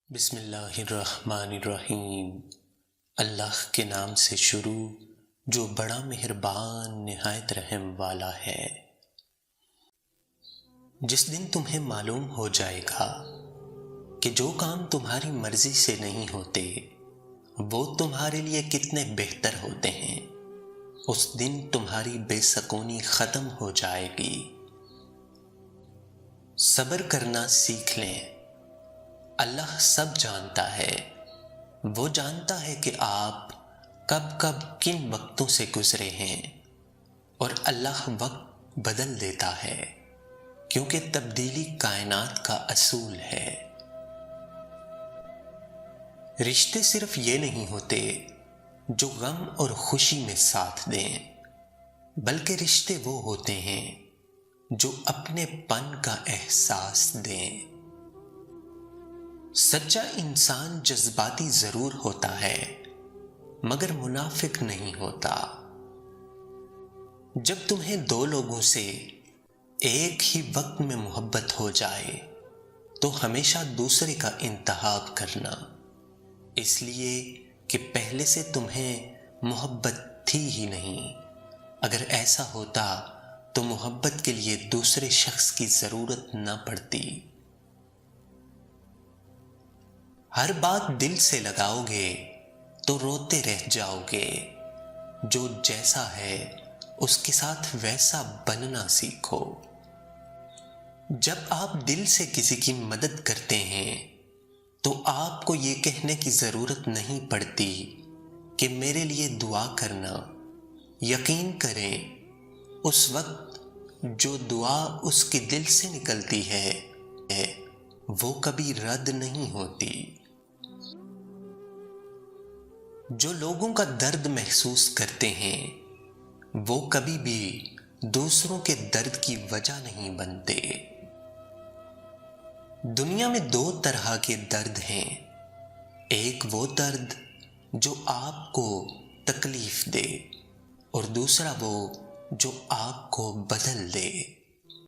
بسم اللہ الرحمن الرحیم۔ اللہ کے نام سے شروع جو بڑا مہربان نہایت رحم والا ہے۔ جس دن تمہیں معلوم ہو جائے گا کہ جو کام تمہاری مرضی سے نہیں ہوتے وہ تمہارے لیے کتنے بہتر ہوتے ہیں، اس دن تمہاری بے سکونی ختم ہو جائے گی۔ صبر کرنا سیکھ لیں۔ اللہ سب جانتا ہے، وہ جانتا ہے کہ آپ کب کب کن وقتوں سے گزرے ہیں، اور اللہ وقت بدل دیتا ہے کیونکہ تبدیلی کائنات کا اصول ہے۔ رشتے صرف یہ نہیں ہوتے جو غم اور خوشی میں ساتھ دیں، بلکہ رشتے وہ ہوتے ہیں جو اپنے پن کا احساس دیں۔ سچا انسان جذباتی ضرور ہوتا ہے مگر منافق نہیں ہوتا۔ جب تمہیں دو لوگوں سے ایک ہی وقت میں محبت ہو جائے تو ہمیشہ دوسرے کا انتخاب کرنا، اس لیے کہ پہلے سے تمہیں محبت تھی ہی نہیں۔ اگر ایسا ہوتا تو محبت کے لیے دوسرے شخص کی ضرورت نہ پڑتی۔ ہر بات دل سے لگاؤ گے تو روتے رہ جاؤ گے۔ جو جیسا ہے اس کے ساتھ ویسا بننا سیکھو۔ جب آپ دل سے کسی کی مدد کرتے ہیں تو آپ کو یہ کہنے کی ضرورت نہیں پڑتی کہ میرے لیے دعا کرنا۔ یقین کریں اس وقت جو دعا اس کے دل سے نکلتی ہے وہ کبھی رد نہیں ہوتی۔ جو لوگوں کا درد محسوس کرتے ہیں وہ کبھی بھی دوسروں کے درد کی وجہ نہیں بنتے۔ دنیا میں دو طرح کے درد ہیں، ایک وہ درد جو آپ کو تکلیف دے اور دوسرا وہ جو آپ کو بدل دے۔